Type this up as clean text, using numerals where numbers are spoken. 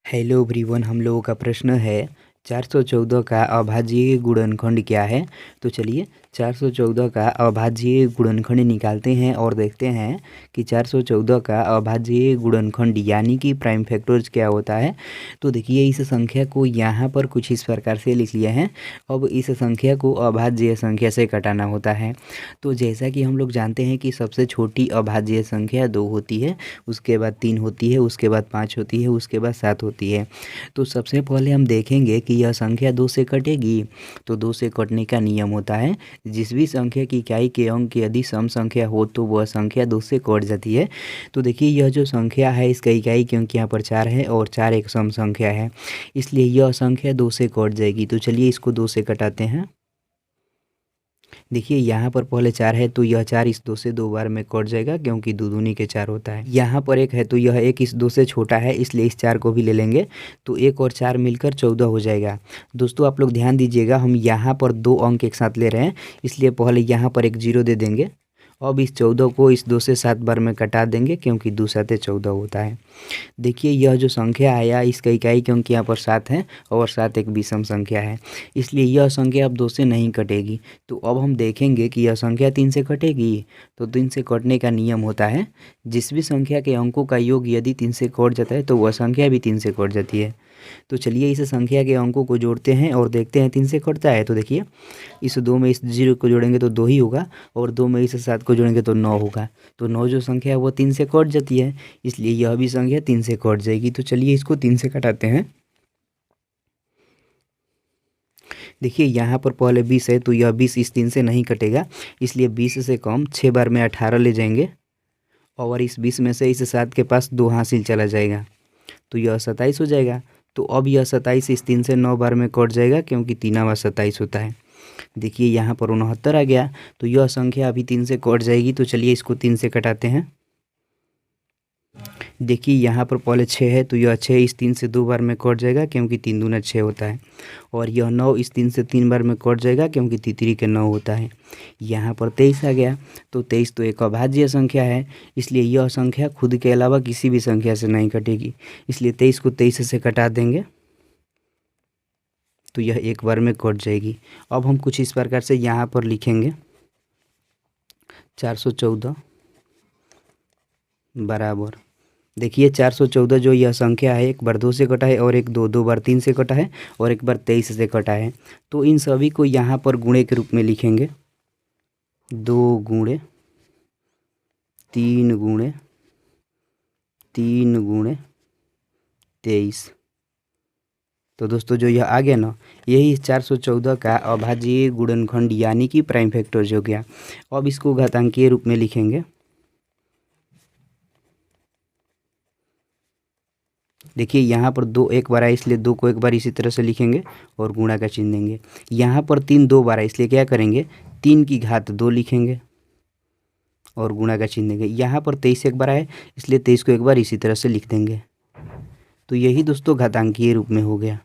Hello everyone, हम लोगों का प्रश्न है 414 का अभाज्य गुणनखंड क्या है। तो चलिए 414 का अभाज्य गुणनखंड निकालते हैं और देखते हैं कि 414 का अभाज्य गुणनखंड यानी कि प्राइम फैक्टर्स क्या होता है। तो देखिए इस संख्या को यहाँ पर कुछ इस प्रकार से लिख लिया है। अब इस संख्या को अभाज्य संख्या से घटाना होता है। तो जैसा कि हम लोग जानते हैं कि सबसे छोटी अभाज्य संख्या 2 होती है, उसके बाद 3 होती है, उसके बाद 5 होती है, उसके बाद 7 होती है। तो सबसे पहले हम देखेंगे कि यह संख्या 2 से कटेगी। तो 2 से कटने का नियम होता है, जिस भी संख्या की इकाई के अंक यदि सम संख्या हो तो वह संख्या 2 से कट जाती है। तो देखिए यह जो संख्या है इसका इकाई के अंक यहाँ पर 4 है और 4 एक सम संख्या है, इसलिए यह संख्या 2 से कट जाएगी। तो चलिए इसको 2 से कटाते हैं। देखिए यहाँ पर पहले 4 है तो यह 4 इस 2 से 2 बार में कट जाएगा, क्योंकि 2 दूनी के 4 होता है। यहाँ पर 1 है तो यह 1 इस 2 से छोटा है, इसलिए इस 4 को भी ले लेंगे। तो 1 और 4 मिलकर 14 हो जाएगा। दोस्तों आप लोग ध्यान दीजिएगा, हम यहाँ पर 2 अंक एक साथ ले रहे हैं, इसलिए पहले यहाँ पर एक 0 दे देंगे। अब इस 14 को इस 2 से 7 बार में कटा देंगे, क्योंकि 2 7 14 होता है। देखिए यह जो संख्या आया इसका इकाई के अंक यहाँ पर 7 है और 7 एक विषम संख्या है, इसलिए यह संख्या अब 2 से नहीं कटेगी। तो अब हम देखेंगे कि यह संख्या 3 से कटेगी। तो 3 से कटने का नियम होता है, जिस भी संख्या के अंकों का योग यदि 3 से कट जाता है तो वह संख्या भी 3 से कट जाती है। तो चलिए इस संख्या के अंकों को जोड़ते हैं और देखते हैं 3 से कटता है। तो देखिए इस 2 में इस 0 को जोड़ेंगे तो 2 ही होगा, और 2 में इस 7 को जोड़ेंगे तो 9 होगा। तो 9 जो संख्या है वो 3 से कट जाती है, इसलिए यह भी संख्या 3 से कट जाएगी। तो चलिए इसको 3 से कटाते हैं। देखिए यहाँ पर पहले 20 है तो यह 20 इस 3 से नहीं कटेगा, इसलिए 20 से कम 6 बार में 18 ले जाएंगे, और इस 20 में से इस 7 के पास 2 हासिल चला जाएगा, तो यह 27 हो जाएगा। तो अब यह 27 इस 3 से 9 बार में कट जाएगा, क्योंकि 3 27 होता है। देखिए यहाँ पर 69 आ गया, तो यह संख्या अभी 3 से कट जाएगी। तो चलिए इसको 3 से कटाते हैं। देखिए यहाँ पर पहले 6 है तो यह 6 इस 3 से 2 बार में कट जाएगा, क्योंकि 3 दूना 6 होता है, और यह 9 इस 3 से 3 बार में कट जाएगा, क्योंकि तितरी के 9 होता है। यहाँ पर 23 आ गया, तो 23 तो एक अभाज्य संख्या है, इसलिए यह संख्या खुद के अलावा किसी भी संख्या से नहीं कटेगी, इसलिए 23 को 23 से कटा देंगे, तो यह एक बार में कट जाएगी। अब हम कुछ इस प्रकार से यहाँ पर लिखेंगे 414 बराबर, देखिए 414 जो यह संख्या है एक बार 2 से कटा है, और एक 2 बार 3 से कटा है, और एक बार 23 से कटा है। तो इन सभी को यहाँ पर गुणे के रूप में लिखेंगे, 2 गुणे 3 गुणे 3 गुणे 23। तो दोस्तों जो यह आ गया ना, यही 414 का अभाज्य गुणनखंड यानी कि प्राइम फैक्टर्स हो गया। अब इसको घातांकीय रूप में लिखेंगे। देखिए यहाँ पर 2 एक बार है, इसलिए 2 को एक बार इसी तरह से लिखेंगे और गुणा का चिन्ह देंगे। यहाँ पर 3 2 बार है, इसलिए क्या करेंगे 3 की घात 2 लिखेंगे और गुणा का चिन्ह देंगे। यहाँ पर 23 एक बार है, इसलिए 23 को एक बार इसी तरह से लिख देंगे। तो यही दोस्तों घातांकीय रूप में हो गया।